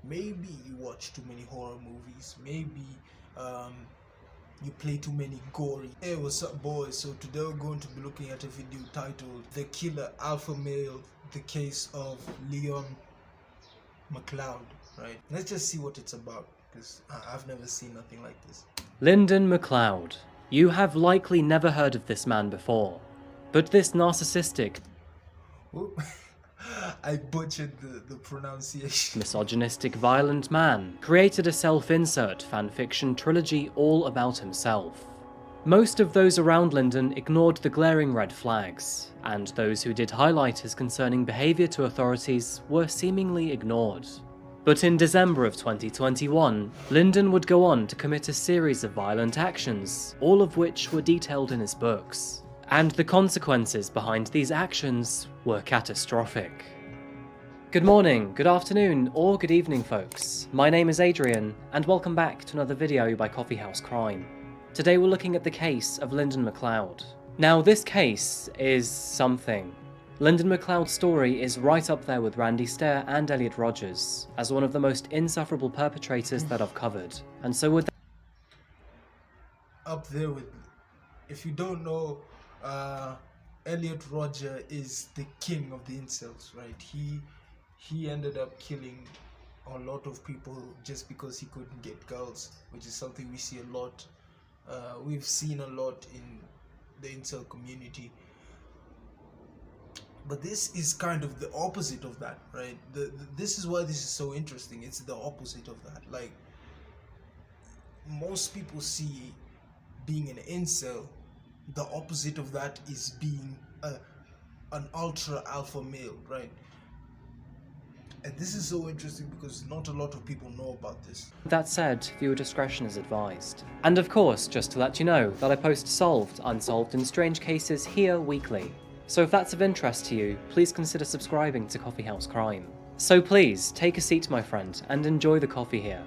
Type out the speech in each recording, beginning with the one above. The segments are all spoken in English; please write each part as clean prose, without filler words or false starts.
Maybe you watch too many horror movies. Maybe um, you play too many gory. Hey, what's up, boys? So today we're going to be looking at a video titled "The Killer Alpha Male: The Case of Leon McLeod." Right? Let's just see what it's about, because I've never seen nothing like this. Lyndon McLeod. You have likely never heard of this man before, but this narcissistic, Whoop. I butchered the pronunciation. misogynistic, violent man created a self-insert fanfiction trilogy all about himself. Most of those around Lyndon ignored the glaring red flags, and those who did highlight his concerning behaviour to authorities were seemingly ignored. But in December of 2021, Lyndon would go on to commit a series of violent actions, all of which were detailed in his books. And the consequences behind these actions were catastrophic. Good morning, good afternoon, or good evening, folks. My name is Adrian, and welcome back to another video by Coffeehouse Crime. Today we're looking at the case of Lyndon McLeod. Now, this case is something. Lyndon McLeod's story is right up there with Randy Stair and Elliot Rodgers as one of the most insufferable perpetrators that I've covered. And so with Up there with, if you don't know, Elliot Rodger is the king of the incels, right? He ended up killing a lot of people just because he couldn't get girls, which is something we see a lot. We've seen a lot in the incel community. But this is kind of the opposite of that, right? This is why this is so interesting. It's the opposite of that. Like, most people see being an incel, the opposite of that is being an ultra alpha male, right? And this is so interesting because not a lot of people know about this. that said, viewer discretion is advised. And of course, just to let you know that I post solved, unsolved, and strange cases here weekly. So if that's of interest to you, please consider subscribing to Coffeehouse Crime. So please, take a seat, my friend, and enjoy the coffee here.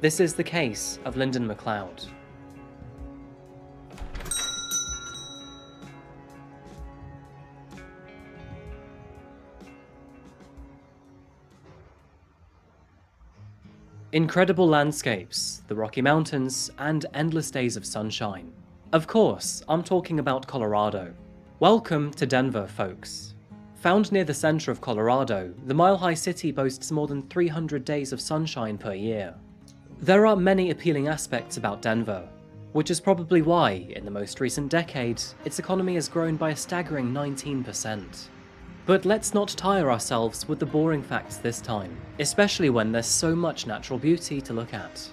This is the case of Lyndon McLeod. Incredible landscapes, the Rocky Mountains, and endless days of sunshine. Of course, I'm talking about Colorado. Welcome to Denver, folks. Found near the center of Colorado, the mile-high city boasts more than 300 days of sunshine per year. There are many appealing aspects about Denver, which is probably why, in the most recent decade, its economy has grown by a staggering 19%. But let's not tire ourselves with the boring facts this time, especially when there's so much natural beauty to look at.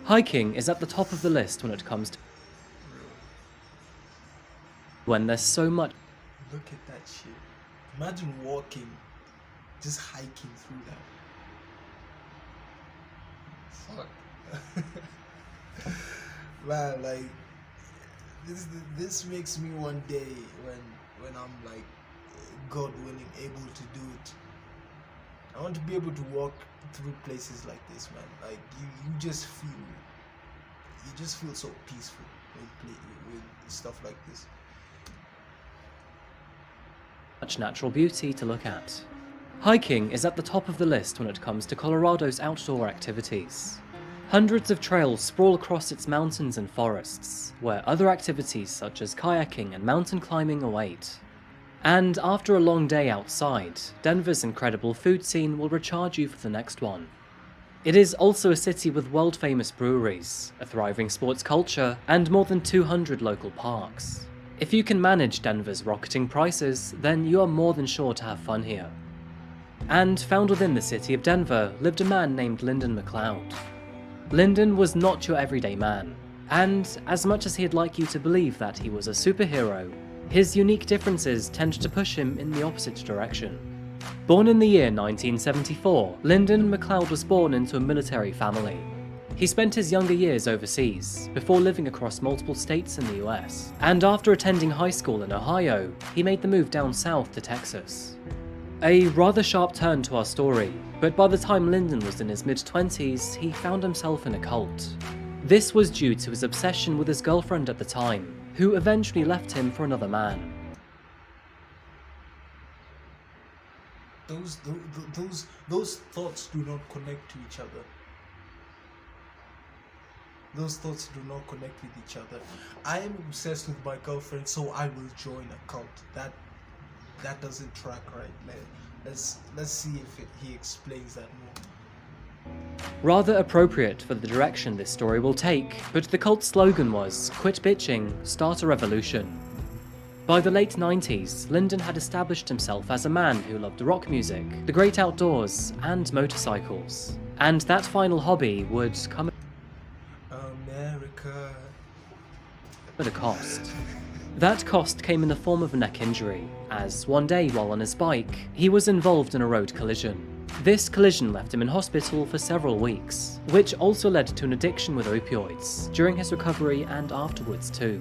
Hiking is at the top of the list when it comes to when there's so much. Look at that shit. Imagine walking, just hiking through that. Fuck. Man, like, this makes me one day when I'm like, God willing, able to do it. I want to be able to walk through places like this, man. Like, you just feel so peaceful with stuff like this. Much natural beauty to look at. Hiking is at the top of the list when it comes to Colorado's outdoor activities. Hundreds of trails sprawl across its mountains and forests, where other activities such as kayaking and mountain climbing await. And after a long day outside, Denver's incredible food scene will recharge you for the next one. It is also a city with world-famous breweries, a thriving sports culture, and more than 200 local parks. If you can manage Denver's rocketing prices, then you are more than sure to have fun here. And found within the city of Denver lived a man named Lyndon McLeod. Lyndon was not your everyday man, and as much as he'd like you to believe that he was a superhero, his unique differences tended to push him in the opposite direction. Born in the year 1974, Lyndon McLeod was born into a military family. He spent his younger years overseas, before living across multiple states in the US, and after attending high school in Ohio, he made the move down south to Texas. A rather sharp turn to our story, but by the time Lyndon was in his mid-20s, he found himself in a cult. This was due to his obsession with his girlfriend at the time, who eventually left him for another man. those thoughts do not connect to each other. Those thoughts do not connect with each other. I am obsessed with my girlfriend, so I will join a cult. That doesn't track right. Let's see if he explains that more. Rather appropriate for the direction this story will take, but the cult's slogan was, "Quit bitching, start a revolution." By the late 90s, Lyndon had established himself as a man who loved rock music, the great outdoors, and motorcycles. And that final hobby would come America at a cost. That cost came in the form of a neck injury, as one day while on his bike, he was involved in a road collision. This collision left him in hospital for several weeks, which also led to an addiction with opioids during his recovery and afterwards too.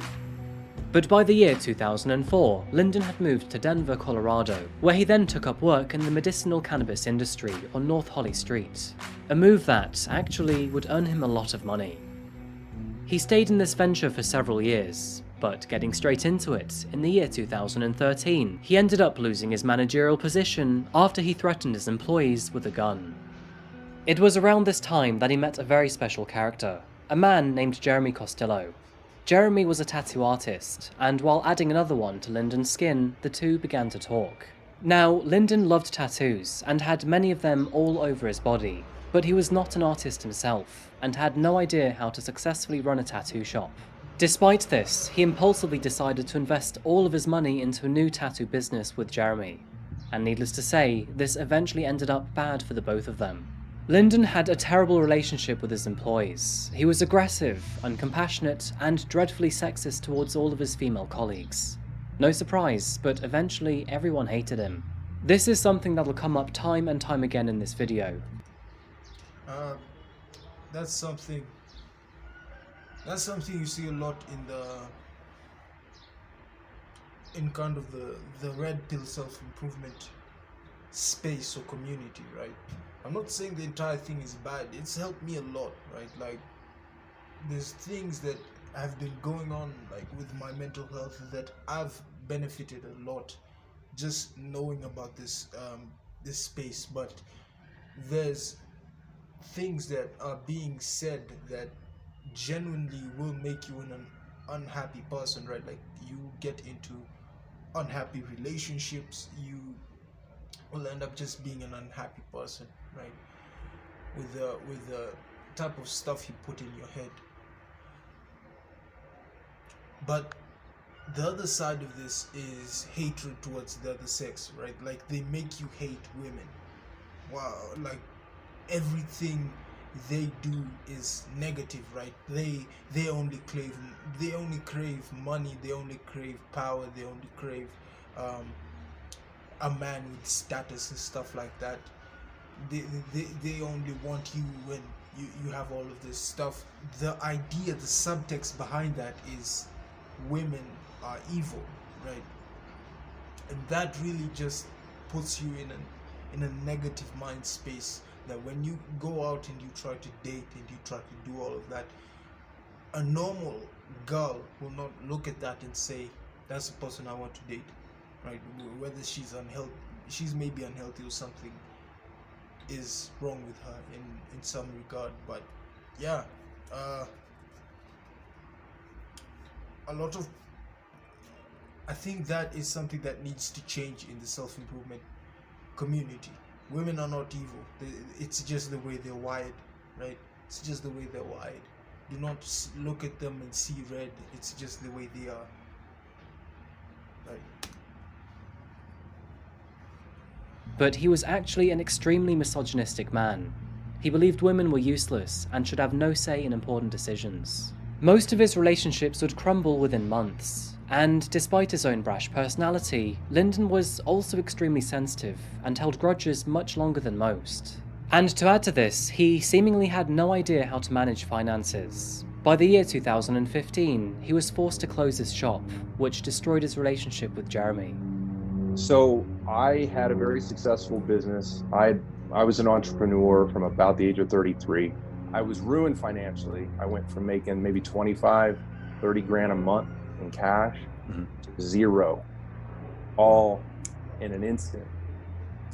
But by the year 2004, Lyndon had moved to Denver, Colorado, where he then took up work in the medicinal cannabis industry on North Holly Street, a move that actually would earn him a lot of money. He stayed in this venture for several years, but getting straight into it, in the year 2013, he ended up losing his managerial position after he threatened his employees with a gun. It was around this time that he met a very special character, a man named Jeremy Costello. Jeremy was a tattoo artist, and while adding another one to Lyndon's skin, the two began to talk. Now, Lyndon loved tattoos, and had many of them all over his body, but he was not an artist himself, and had no idea how to successfully run a tattoo shop. Despite this, he impulsively decided to invest all of his money into a new tattoo business with Jeremy, and needless to say, this eventually ended up bad for the both of them. Lyndon had a terrible relationship with his employees. He was aggressive, uncompassionate, and dreadfully sexist towards all of his female colleagues. No surprise, but eventually everyone hated him. This is something that will come up time and time again in this video. That's something you see a lot in kind of the red pill self-improvement space or community, right? I'm not saying the entire thing is bad. It's helped me a lot, right? Like, there's things that have been going on, like with my mental health, that I've benefited a lot just knowing about this space. But there's things that are being said that genuinely will make you an unhappy person, right? Like, you get into unhappy relationships, you will end up just being an unhappy person, right? With the type of stuff you put in your head. But the other side of this is hatred towards the other sex, right? Like, they make you hate women. Wow, like everything they do is negative, right? They only crave money, they only crave power, they only crave a man with status and stuff like that. They only want you when you have all of this stuff. The idea, the subtext behind that is women are evil, right? And that really just puts you in a negative mind space, that when you go out and you try to date and you try to do all of that, a normal girl will not look at that and say, that's the person I want to date, right? Whether she's unhealthy, she's maybe unhealthy or something is wrong with her in some regard. But yeah, I think that is something that needs to change in the self-improvement community. Women are not evil. It's just the way they're wired, right? It's just the way they're wired. Do not look at them and see red. It's just the way they are, right? But he was actually an extremely misogynistic man. He believed women were useless and should have no say in important decisions. Most of his relationships would crumble within months, and despite his own brash personality, Lyndon was also extremely sensitive and held grudges much longer than most. And to add to this, he seemingly had no idea how to manage finances. By the year 2015, he was forced to close his shop, which destroyed his relationship with Jeremy. So I had a very successful business. I was an entrepreneur from about the age of 33. I was ruined financially. I went from making maybe 25, 30 grand a month in cash to zero, all in an instant.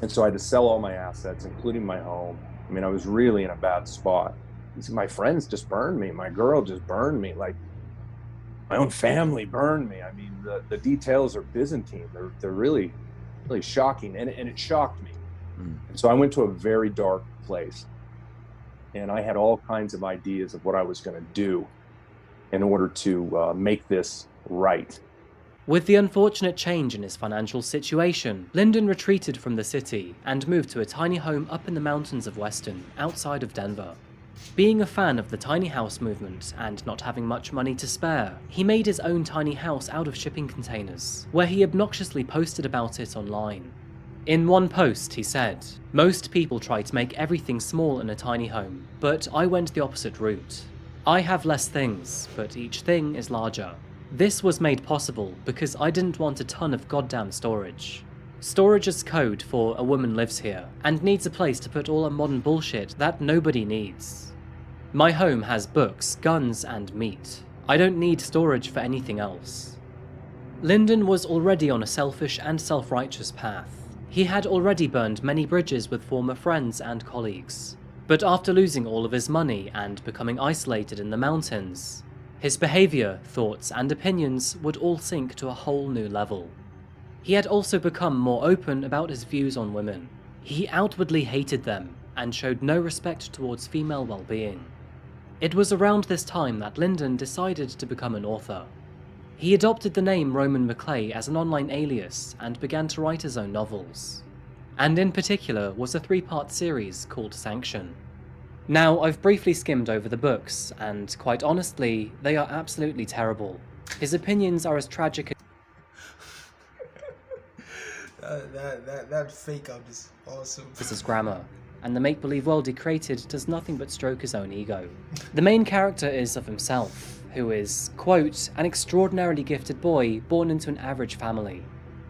And so I had to sell all my assets, including my home. I mean, I was really in a bad spot. My friends just burned me. My girl just burned me. Like, my own family burned me. I mean, the details are Byzantine. They're really, really shocking. And it shocked me. And so I went to a very dark place. And I had all kinds of ideas of what I was going to do in order to make this right. With the unfortunate change in his financial situation, Lyndon retreated from the city and moved to a tiny home up in the mountains of Weston, outside of Denver. Being a fan of the tiny house movement and not having much money to spare, he made his own tiny house out of shipping containers, where he obnoxiously posted about it online. In one post, he said, "Most people try to make everything small in a tiny home, but I went the opposite route. I have less things, but each thing is larger. This was made possible because I didn't want a ton of goddamn storage. Storage is code for a woman lives here and needs a place to put all her modern bullshit that nobody needs. My home has books, guns, and meat. I don't need storage for anything else." Lyndon was already on a selfish and self-righteous path. He had already burned many bridges with former friends and colleagues. But after losing all of his money and becoming isolated in the mountains, his behavior, thoughts, and opinions would all sink to a whole new level. He had also become more open about his views on women. He outwardly hated them and showed no respect towards female well-being. It was around this time that Lyndon decided to become an author. He adopted the name Roman McClay as an online alias and began to write his own novels. And in particular was a 3-part series called Sanction. Now, I've briefly skimmed over the books, and quite honestly, they are absolutely terrible. His opinions are as tragic that fake out is awesome. as his grammar, and the make-believe world he created does nothing but stroke his own ego. The main character is of himself, who is, quote, an extraordinarily gifted boy born into an average family.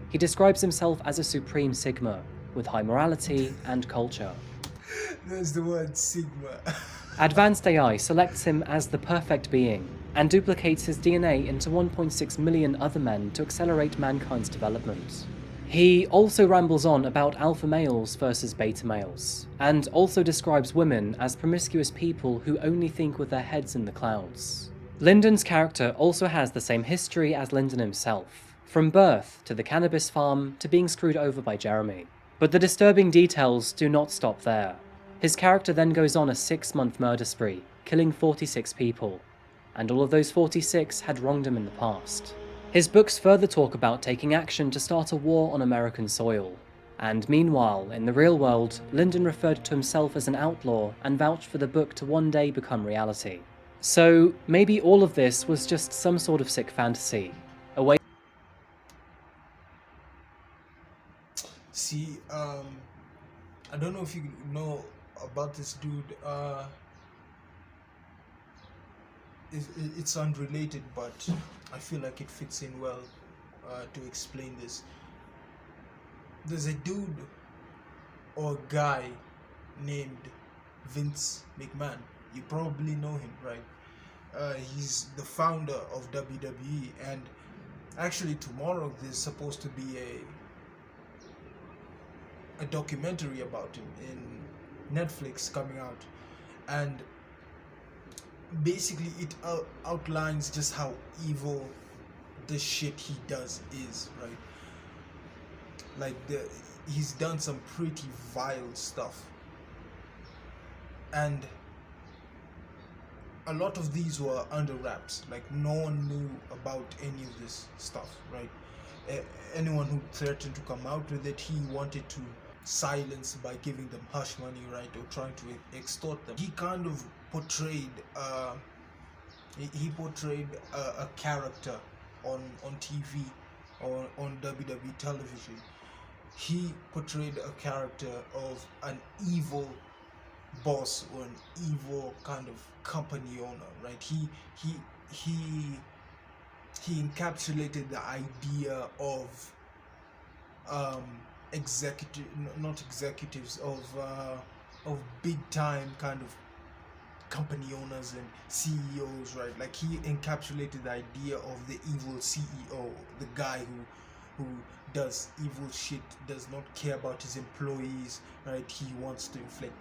He describes himself as a supreme Sigma, with high morality and culture. There's the word Sigma. Advanced AI selects him as the perfect being, and duplicates his DNA into 1.6 million other men to accelerate mankind's development. He also rambles on about alpha males versus beta males, and also describes women as promiscuous people who only think with their heads in the clouds. Lyndon's character also has the same history as Lyndon himself, from birth to the cannabis farm to being screwed over by Jeremy. But the disturbing details do not stop there. His character then goes on a 6-month murder spree, killing 46 people, and all of those 46 had wronged him in the past. His books further talk about taking action to start a war on American soil, and meanwhile, in the real world, Lyndon referred to himself as an outlaw and vouched for the book to one day become reality. So maybe all of this was just some sort of sick fantasy, a way. See, I don't know if you know about this dude. It's unrelated, but I feel like it fits in well to explain this. There's a dude or guy named Vince McMahon. You probably know him, right? He's the founder of WWE, and actually tomorrow there's supposed to be a documentary about him in Netflix coming out, and basically it outlines just how evil the shit he does is, right? Like he's done some pretty vile stuff, and a lot of these were under wraps. Like no one knew about any of this stuff, right? Anyone who threatened to come out with it, he wanted to silence by giving them hush money, right, or trying to extort them. He kind of portrayed a character on TV or on WWE television. He portrayed a character of an evil boss or an evil kind of company owner, right? He encapsulated the idea of not executives, of big time kind of company owners and CEOs, right? Like he encapsulated the idea of the evil CEO, the guy who does evil shit, does not care about his employees, right? He wants to inflict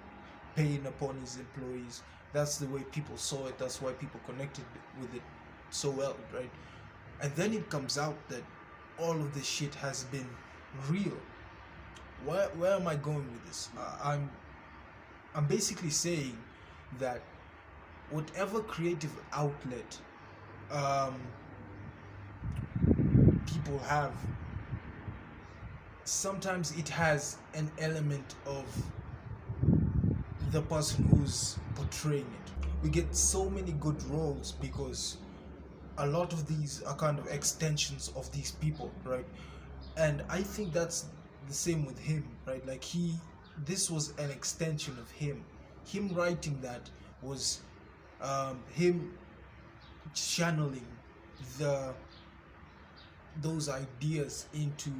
pain upon his employees. That's the way people saw it. That's why people connected with it so well, right? And then it comes out that all of this shit has been real. Where am I going with this? I'm basically saying that whatever creative outlet people have, sometimes it has an element of the person who's portraying it. We get so many good roles because a lot of these are kind of extensions of these people, right? And I think that's the same with him, right? Like this was an extension of him. Him writing that was him channeling those ideas into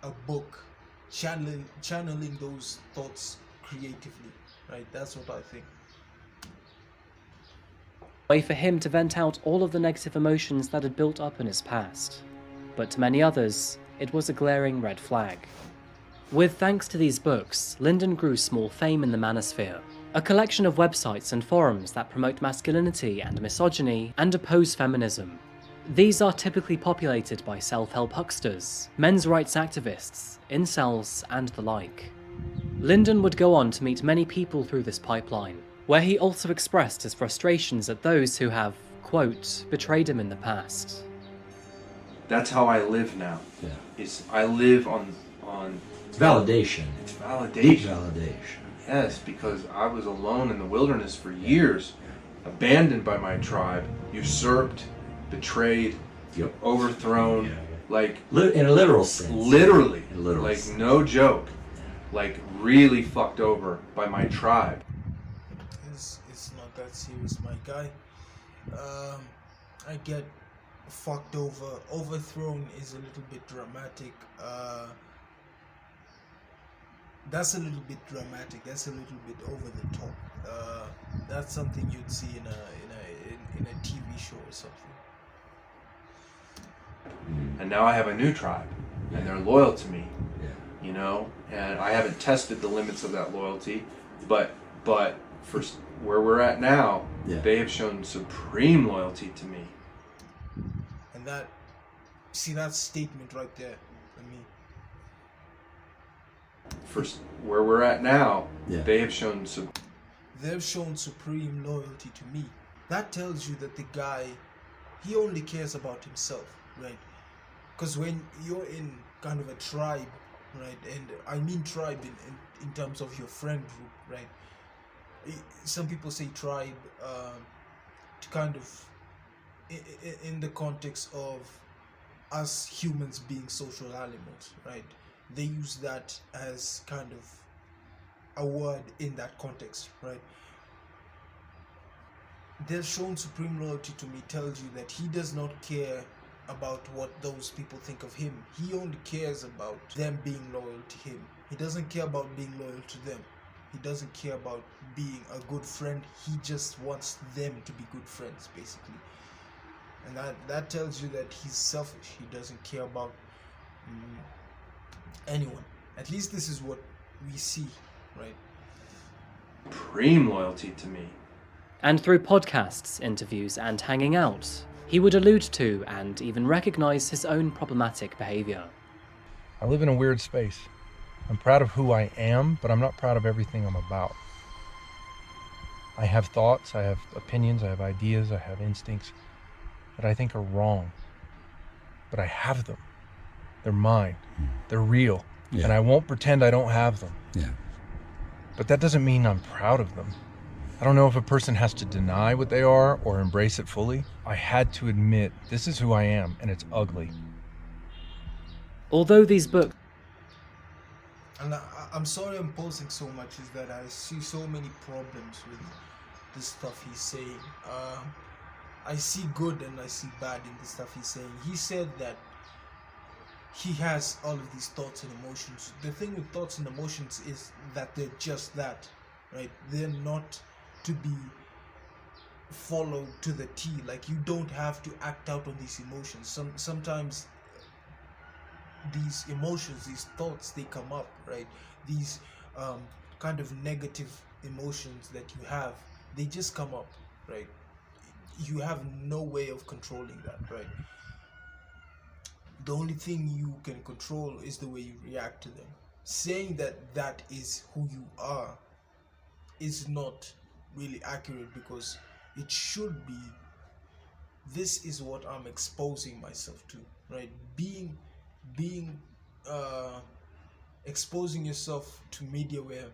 a book, channeling those thoughts creatively, right? That's what I think. Way for him to vent out all of the negative emotions that had built up in his past. But to many others, it was a glaring red flag. With thanks to these books, Lyndon grew small fame in the manosphere, a collection of websites and forums that promote masculinity and misogyny and oppose feminism. These are typically populated by self-help hucksters, men's rights activists, incels, and the like. Lyndon would go on to meet many people through this pipeline, where he also expressed his frustrations at those who have, quote, betrayed him in the past. That's how I live now. Yeah. I live on It's validation. It's Deep validation. validation. Yes, because I was alone in the wilderness for years, abandoned by my tribe, usurped, betrayed, Yep. overthrown, Yeah. like In a literal sense. literally, In a literal like sense. no joke, like really fucked over by my tribe. It's not that serious, my guy. I get fucked over. Overthrown is a little bit dramatic. That's a little bit dramatic. That's a little bit over the top. That's something you'd see in a TV show or something. And now I have a new tribe, and they're loyal to me, Yeah. you know. And I haven't tested the limits of that loyalty, but for where we're at now, Yeah. they have shown supreme loyalty to me. And that statement right there. I mean, For where we're at now, Yeah. they have shown they've shown supreme loyalty to me. That tells you that the guy, he only cares about himself, right? Because when you're in kind of a tribe, right, and I mean tribe in terms of your friend group, right? Some people say tribe to kind of in the context of us humans being social animals, right? They use that as kind of a word in that context, right? They've shown supreme loyalty to me tells you that he does not care about what those people think of him. He only cares about them being loyal to him. He doesn't care about being loyal to them. He doesn't care about being a good friend. He just wants them to be good friends, basically. And that tells you that he's selfish. He doesn't care about anyone. At least this is what we see, right? supreme loyalty to me. And through podcasts, interviews, and hanging out, he would allude to and even recognize his own problematic behavior. I live in a weird space. I'm proud of who I am, but I'm not proud of everything I'm about. I have thoughts, I have opinions, I have ideas, I have instincts that I think are wrong. But I have them. They're mine. They're real. Yeah. And I won't pretend I don't have them. Yeah. But that doesn't mean I'm proud of them. I don't know if a person has to deny what they are or embrace it fully. I had to admit, this is who I am, and it's ugly. Although these books And I'm sorry I'm posting so much, is that I see so many problems with the stuff he's saying. I see good and I see bad in the stuff he's saying. He said that he has all of these thoughts and emotions. The thing with thoughts and emotions is that they're just that, right? They're not to be followed to the T. Like, you don't have to act out on these emotions. Sometimes these emotions, these thoughts, they come up, right? These kind of negative emotions that you have, they just come up, right? You have no way of controlling that, right? The only thing you can control is the way you react to them. Saying that that is who you are is not really accurate, because it should be, this is what I'm exposing myself to, right? Being exposing yourself to media where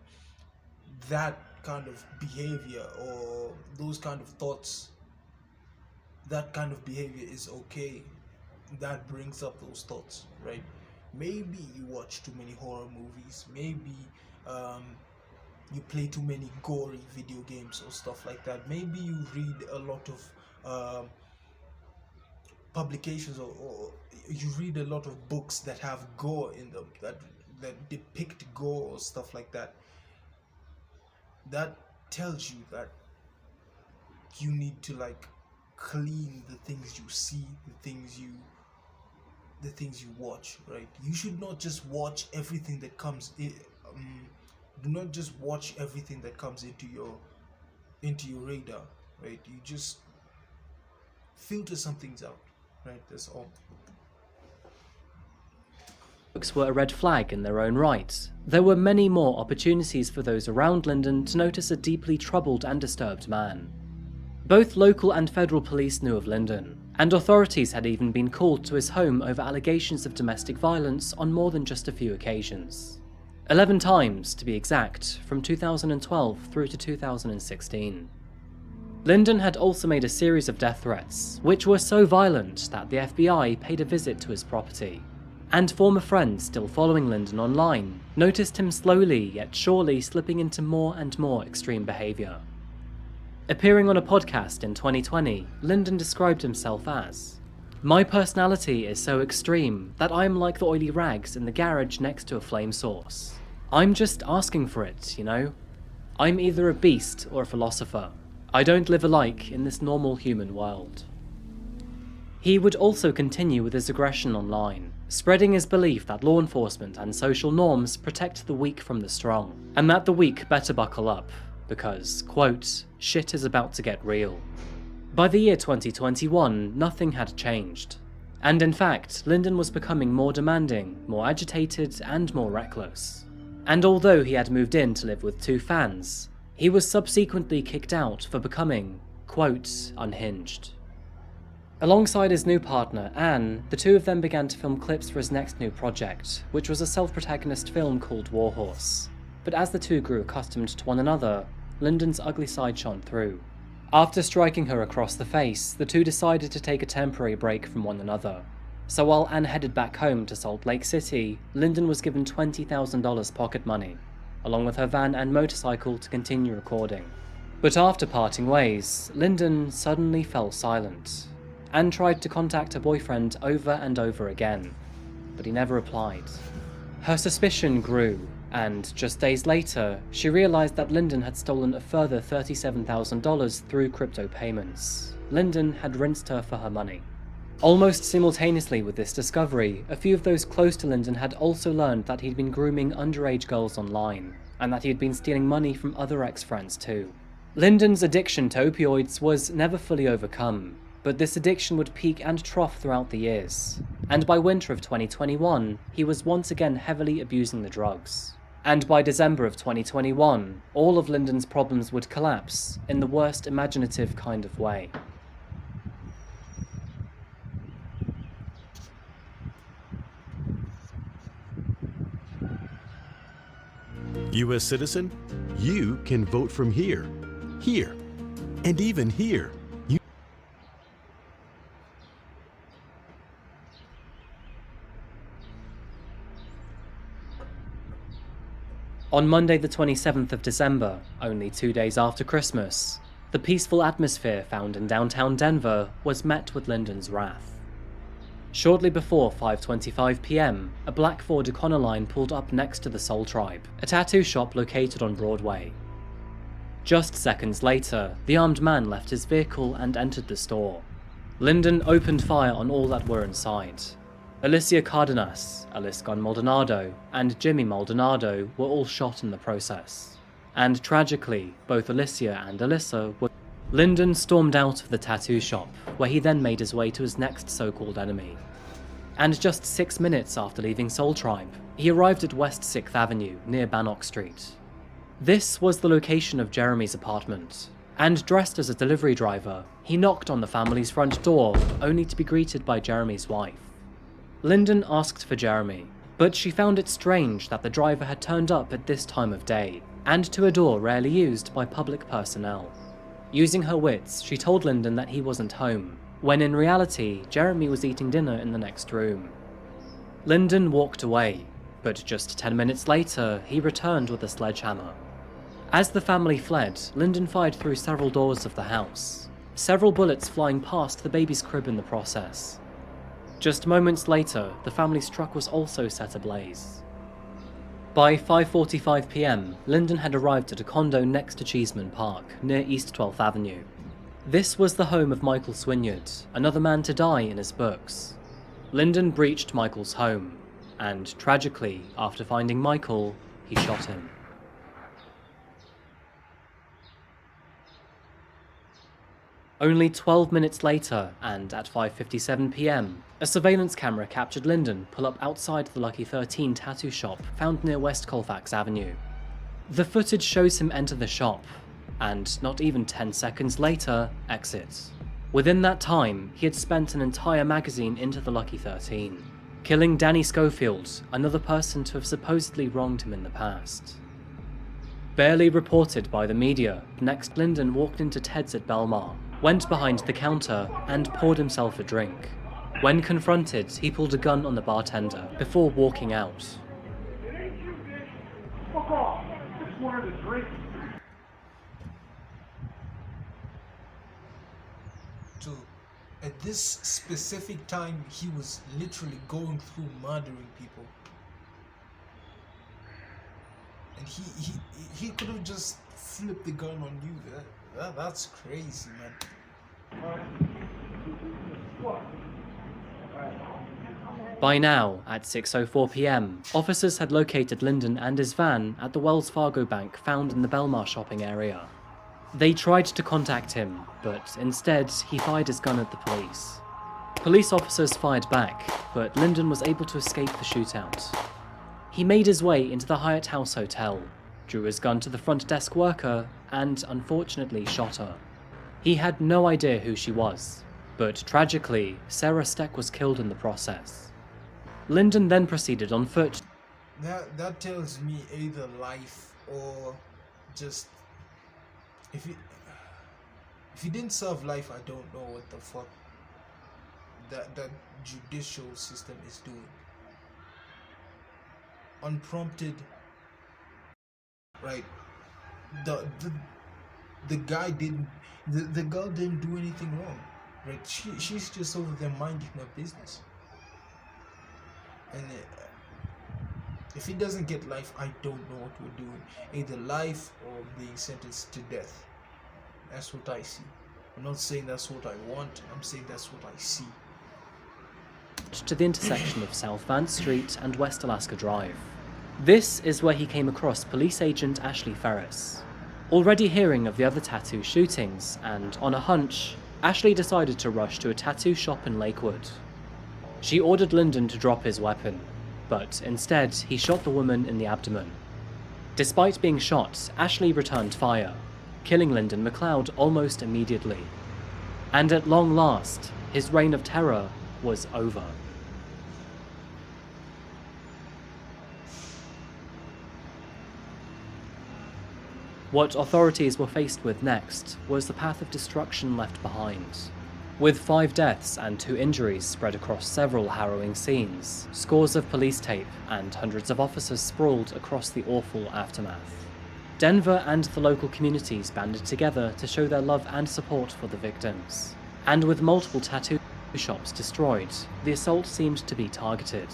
that kind of behavior or those kind of thoughts, that kind of behavior is okay. That brings up those thoughts, right? Maybe you watch too many horror movies, maybe you play too many gory video games or stuff like that, maybe you read a lot of publications, or you read a lot of books that have gore in them, that depict gore or stuff like that. That tells you that you need to like clean the things you see, the things you watch, right? You should not just watch everything that comes in. Do not just watch everything that comes into your radar, right? You just filter some things out, right? That's all. Books were a red flag in their own right. There were many more opportunities for those around Lyndon to notice a deeply troubled and disturbed man. Both local and federal police knew of Lyndon, and authorities had even been called to his home over allegations of domestic violence on more than just a few occasions. 11 times, to be exact, from 2012 through to 2016. Lyndon had also made a series of death threats, which were so violent that the FBI paid a visit to his property. And former friends still following Lyndon online noticed him slowly yet surely slipping into more and more extreme behaviour. Appearing on a podcast in 2020, Lyndon described himself as, "My personality is so extreme that I'm like the oily rags in the garage next to a flame source. I'm just asking for it, you know? I'm either a beast or a philosopher. I don't live alike in this normal human world." He would also continue with his aggression online, spreading his belief that law enforcement and social norms protect the weak from the strong, and that the weak better buckle up, because, quote, "shit is about to get real." By the year 2021, nothing had changed. And in fact, Lyndon was becoming more demanding, more agitated, and more reckless. And although he had moved in to live with 2 fans, he was subsequently kicked out for becoming, quote, "unhinged." Alongside his new partner, Anne, the two of them began to film clips for his next new project, which was a self-protagonist film called Warhorse. But as the two grew accustomed to one another, Lyndon's ugly side shone through. After striking her across the face, the two decided to take a temporary break from one another. So while Anne headed back home to Salt Lake City, Lyndon was given $20,000 pocket money, along with her van and motorcycle to continue recording. But after parting ways, Lyndon suddenly fell silent. Anne tried to contact her boyfriend over and over again, but he never replied. Her suspicion grew, and just days later, she realized that Lyndon had stolen a further $37,000 through crypto payments. Lyndon had rinsed her for her money. Almost simultaneously with this discovery, a few of those close to Lyndon had also learned that he'd been grooming underage girls online, and that he had been stealing money from other ex-friends too. Lyndon's addiction to opioids was never fully overcome, but this addiction would peak and trough throughout the years, and by winter of 2021, he was once again heavily abusing the drugs. And by December of 2021, all of Lyndon's problems would collapse in the worst imaginative kind of way. U.S. citizen, you can vote from here, here, and even here. On Monday the 27th of December, only 2 days after Christmas, the peaceful atmosphere found in downtown Denver was met with Lyndon's wrath. Shortly before 5:25 p.m, a black Ford Econoline pulled up next to the Soul Tribe, a tattoo shop located on Broadway. Just seconds later, the armed man left his vehicle and entered the store. Lyndon opened fire on all that were inside. Alicia Cardenas, Alice Gunn Maldonado, and Jimmy Maldonado were all shot in the process. And tragically, both Alicia and Alyssa were. Lyndon stormed out of the tattoo shop, where he then made his way to his next so-called enemy. And just 6 minutes after leaving Soul Tribe, he arrived at West 6th Avenue, near Bannock Street. This was the location of Jeremy's apartment, and dressed as a delivery driver, he knocked on the family's front door, only to be greeted by Jeremy's wife. Lyndon asked for Jeremy, but she found it strange that the driver had turned up at this time of day, and to a door rarely used by public personnel. Using her wits, she told Lyndon that he wasn't home, when in reality, Jeremy was eating dinner in the next room. Lyndon walked away, but just 10 minutes later, he returned with a sledgehammer. As the family fled, Lyndon fired through several doors of the house, several bullets flying past the baby's crib in the process. Just moments later, the family's truck was also set ablaze. By 5:45 PM, Lyndon had arrived at a condo next to Cheeseman Park, near East 12th Avenue. This was the home of Michael Swinyard, another man to die in his books. Lyndon breached Michael's home, and tragically, after finding Michael, he shot him. Only 12 minutes later, and at 5:57 PM, a surveillance camera captured Lyndon pull up outside the Lucky 13 tattoo shop found near West Colfax Avenue. The footage shows him enter the shop, and not even 10 seconds later, exit. Within that time, he had spent an entire magazine into the Lucky 13, killing Danny Schofield, another person to have supposedly wronged him in the past. Barely reported by the media, next Lyndon walked into Ted's at Belmar, went behind the counter, and poured himself a drink. When confronted, he pulled a gun on the bartender before walking out. Fuck off! Just wanted a drink. So, at this specific time, he was literally going through murdering people. And he could have just flipped the gun on you. That's crazy, man. By now, at 6:04 PM, officers had located Lyndon and his van at the Wells Fargo bank found in the Belmar shopping area. They tried to contact him, but instead he fired his gun at the police. Police officers fired back, but Lyndon was able to escape the shootout. He made his way into the Hyatt House Hotel, drew his gun to the front desk worker, and unfortunately shot her. He had no idea who she was, but tragically, Sarah Steck was killed in the process. Lyndon then proceeded on foot. That tells me either life or just if he didn't serve life, I don't know what the fuck that judicial system is doing. Unprompted, right? The guy didn't, the girl didn't do anything wrong, right? She's just over there minding her business. And if he doesn't get life, I don't know what we're doing. Either life or being sentenced to death. That's what I see. I'm not saying that's what I want. I'm saying that's what I see. To the intersection of South Vance Street and West Alaska Drive. This is where he came across police agent Ashley Ferris. Already hearing of the other tattoo shootings, and on a hunch, Ashley decided to rush to a tattoo shop in Lakewood. She ordered Lyndon to drop his weapon, but instead he shot the woman in the abdomen. Despite being shot, Ashley returned fire, killing Lyndon McLeod almost immediately. And at long last, his reign of terror was over. What authorities were faced with next was the path of destruction left behind. With 5 deaths and 2 injuries spread across several harrowing scenes, scores of police tape, and hundreds of officers sprawled across the awful aftermath. Denver and the local communities banded together to show their love and support for the victims. And with multiple tattoo shops destroyed, the assault seemed to be targeted.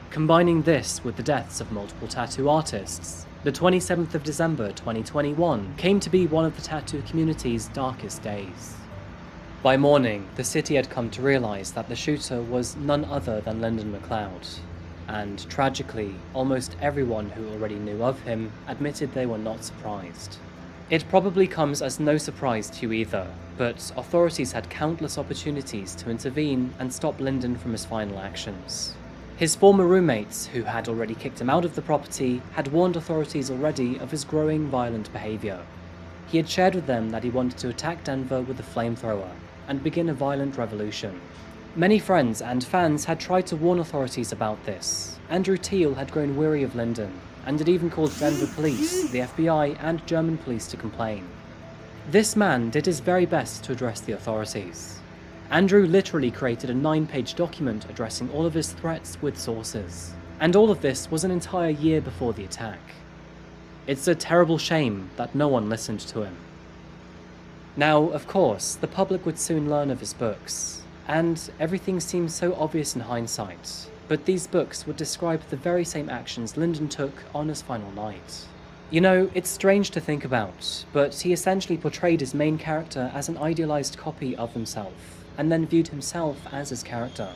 Combining this with the deaths of multiple tattoo artists, the 27th of December 2021 came to be one of the tattoo community's darkest days. By morning, the city had come to realize that the shooter was none other than Lyndon McLeod, and tragically, almost everyone who already knew of him admitted they were not surprised. It probably comes as no surprise to you either, but authorities had countless opportunities to intervene and stop Lyndon from his final actions. His former roommates, who had already kicked him out of the property, had warned authorities already of his growing violent behaviour. He had shared with them that he wanted to attack Denver with a flamethrower and begin a violent revolution. Many friends and fans had tried to warn authorities about this. Andrew Teal had grown weary of Lyndon, and had even called Denver police, the FBI, and German police to complain. This man did his very best to address the authorities. Andrew literally created a 9-page document addressing all of his threats with sources. And all of this was an entire year before the attack. It's a terrible shame that no one listened to him. Now, of course, the public would soon learn of his books, and everything seems so obvious in hindsight, but these books would describe the very same actions Lyndon took on his final night. You know, it's strange to think about, but he essentially portrayed his main character as an idealized copy of himself, and then viewed himself as his character.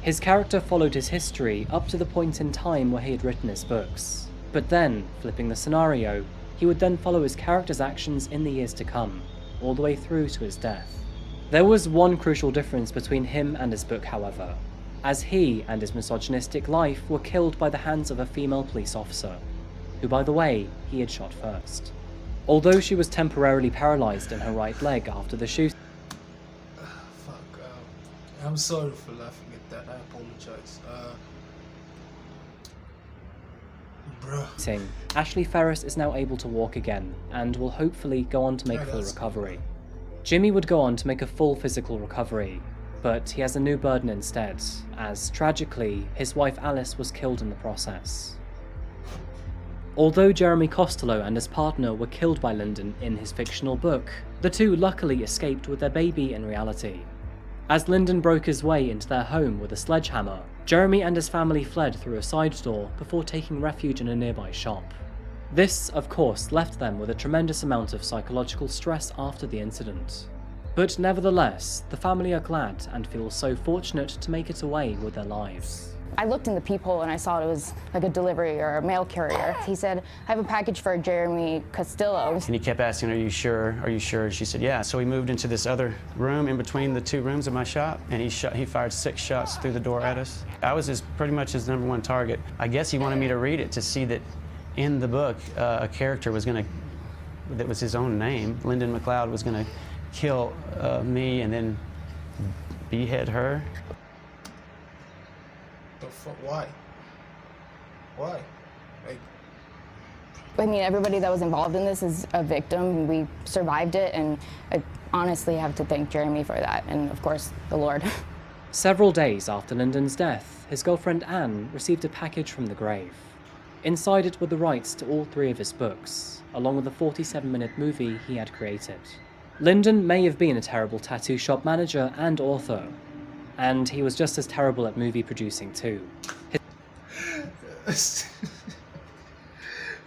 His character followed his history up to the point in time where he had written his books, but then, flipping the scenario, he would then follow his character's actions in the years to come, all the way through to his death. There was one crucial difference between him and his book, however, as he and his misogynistic life were killed by the hands of a female police officer, who, by the way, he had shot first. Although she was temporarily paralyzed in her right leg after the shooting, I'm sorry for laughing at that. I apologize. Bruh. Ashley Ferris is now able to walk again, and will hopefully go on to make full recovery. Jimmy would go on to make a full physical recovery, but he has a new burden instead, as tragically, his wife Alice was killed in the process. Although Jeremy Costello and his partner were killed by Lyndon in his fictional book, the two luckily escaped with their baby in reality. As Lyndon broke his way into their home with a sledgehammer, Jeremy and his family fled through a side door before taking refuge in a nearby shop. This, of course, left them with a tremendous amount of psychological stress after the incident. But nevertheless, the family are glad and feel so fortunate to make it away with their lives. I looked in the peephole and I saw it was like a delivery or a mail carrier. He said, I have a package for Jeremy Costello. And he kept asking, are you sure? Are you sure? And she said, yeah. So we moved into this other room in between the two rooms of my shop, and he fired 6 shots through the door at us. I was pretty much his #1 target. I guess he wanted me to read it to see that in the book, a character was that was his own name, Lyndon McLeod, was gonna kill me and then behead her. The fuck? Why? Why? Like, I mean, everybody that was involved in this is a victim. We survived it, and I honestly have to thank Jeremy for that, and of course, the Lord. Several days after Lyndon's death, his girlfriend Anne received a package from the grave. Inside it were the rights to all 3 of his books, along with a 47-minute movie he had created. Lyndon may have been a terrible tattoo shop manager and author, and he was just as terrible at movie producing too. it's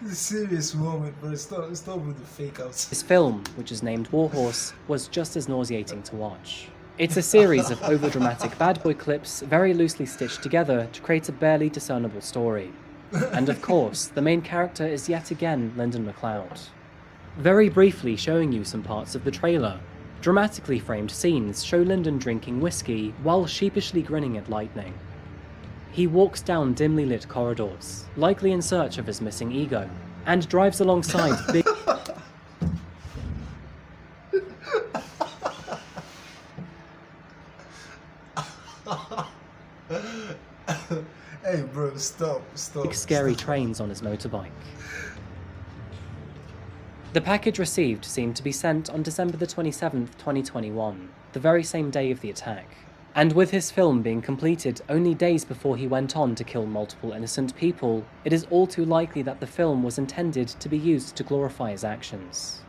a serious moment, but stop with the fake outs. His film, which is named Warhorse, was just as nauseating to watch. It's a series of overdramatic bad boy clips very loosely stitched together to create a barely discernible story. And of course, the main character is yet again Lyndon McLeod. Very briefly showing you some parts of the trailer, dramatically framed scenes show Lyndon drinking whiskey while sheepishly grinning at lightning. He walks down dimly lit corridors, likely in search of his missing ego, and drives alongside big... Hey bro, stop. scary trains on his motorbike. The package received seemed to be sent on December the 27th, 2021, the very same day of the attack. And with his film being completed only days before he went on to kill multiple innocent people, it is all too likely that the film was intended to be used to glorify his actions.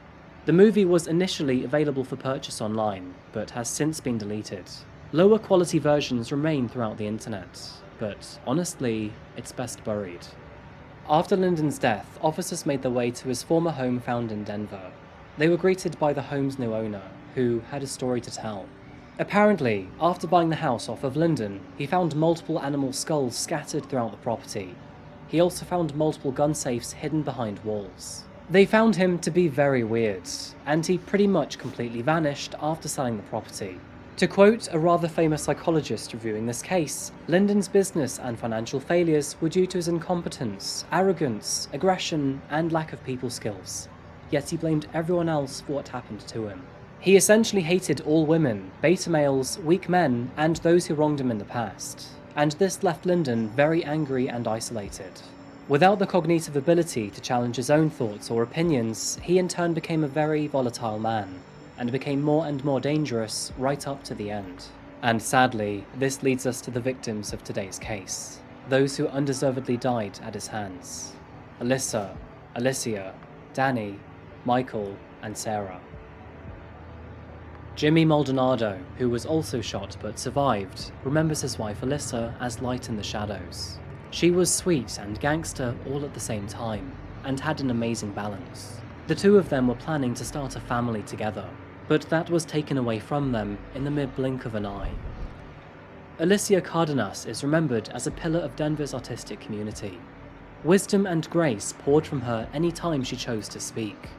The movie was initially available for purchase online, but has since been deleted. Lower quality versions remain throughout the internet, but honestly, it's best buried. After Lyndon's death, officers made their way to his former home found in Denver. They were greeted by the home's new owner, who had a story to tell. Apparently, after buying the house off of Lyndon, he found multiple animal skulls scattered throughout the property. He also found multiple gun safes hidden behind walls. They found him to be very weird, and he pretty much completely vanished after selling the property. To quote a rather famous psychologist reviewing this case, Lyndon's business and financial failures were due to his incompetence, arrogance, aggression, and lack of people skills. Yet he blamed everyone else for what happened to him. He essentially hated all women, beta males, weak men, and those who wronged him in the past. And this left Lyndon very angry and isolated. Without the cognitive ability to challenge his own thoughts or opinions, he in turn became a very volatile man, and became more and more dangerous right up to the end. And sadly, this leads us to the victims of today's case, those who undeservedly died at his hands. Alyssa, Alicia, Danny, Michael, and Sarah. Jimmy Maldonado, who was also shot but survived, remembers his wife Alyssa as light in the shadows. She was sweet and gangster all at the same time, and had an amazing balance. The two of them were planning to start a family together, but that was taken away from them in the mere blink of an eye. Alicia Cardenas is remembered as a pillar of Denver's artistic community. Wisdom and grace poured from her any time she chose to speak.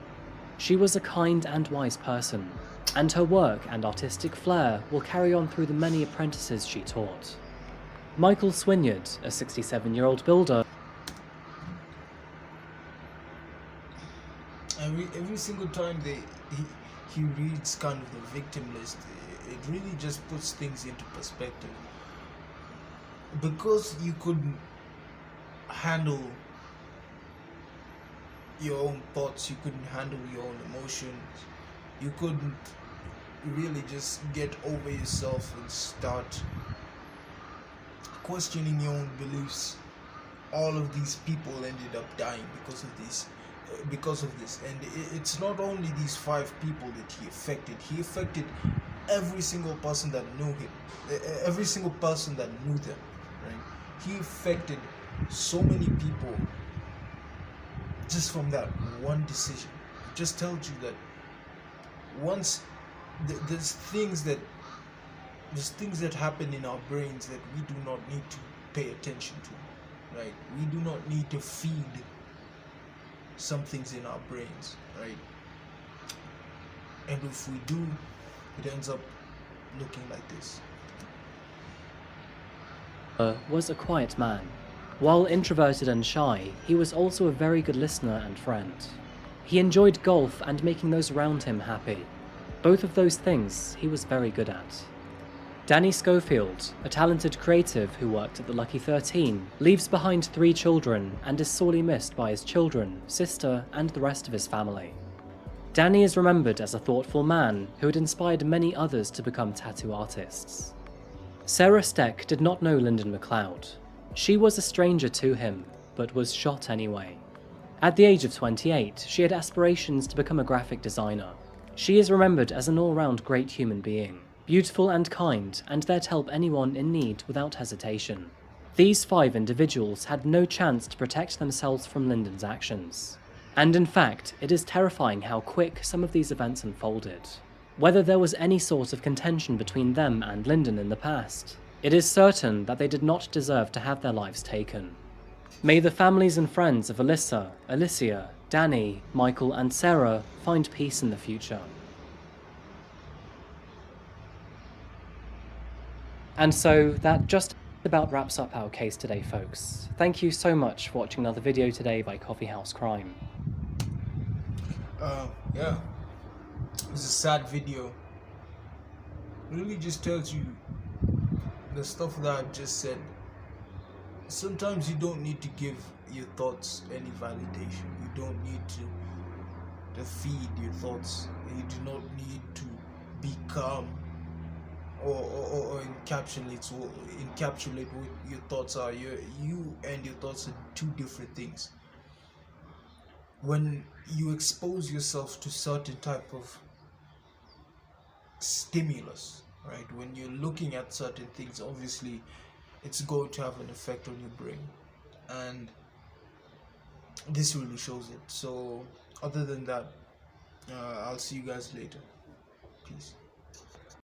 She was a kind and wise person, and her work and artistic flair will carry on through the many apprentices she taught. Michael Swinyard, a 67-year-old builder, every single time he reads kind of the victim list, it really just puts things into perspective. Because you couldn't handle your own thoughts, you couldn't handle your own emotions, you couldn't really just get over yourself and start questioning your own beliefs. All of these people ended up dying because of this. And it's not only these 5 people that he affected every single person that knew him, every single person that knew them, right? He affected so many people just from that one decision. It just tells you that once there's things that happen in our brains that we do not need to pay attention to, right? We do not need to feed some things in our brains, right? And if we do, it ends up looking like this. Was a quiet man. While introverted and shy, he was also a very good listener and friend. He enjoyed golf and making those around him happy. Both of those things he was very good at. Danny Schofield, a talented creative who worked at the Lucky 13, leaves behind 3 children and is sorely missed by his children, sister, and the rest of his family. Danny is remembered as a thoughtful man who had inspired many others to become tattoo artists. Sarah Steck did not know Lyndon McLeod. She was a stranger to him, but was shot anyway. At the age of 28, she had aspirations to become a graphic designer. She is remembered as an all-round great human being, beautiful and kind, and there to help anyone in need without hesitation. These 5 individuals had no chance to protect themselves from Lyndon's actions. And in fact, it is terrifying how quick some of these events unfolded. Whether there was any sort of contention between them and Lyndon in the past, it is certain that they did not deserve to have their lives taken. May the families and friends of Alyssa, Alicia, Danny, Michael, and Sarah find peace in the future. And so that just about wraps up our case today, folks. Thank you so much for watching another video today by Coffee House Crime. Yeah, it was a sad video. It really just tells you the stuff that I've just said. Sometimes you don't need to give your thoughts any validation. You don't need to feed your thoughts. You do not need to be calm or encapsulate what your thoughts are. You and your thoughts are 2 different things. When you expose yourself to certain type of stimulus, right? When you're looking at certain things, obviously it's going to have an effect on your brain, and this really shows it. So other than that, I'll see you guys later. Peace.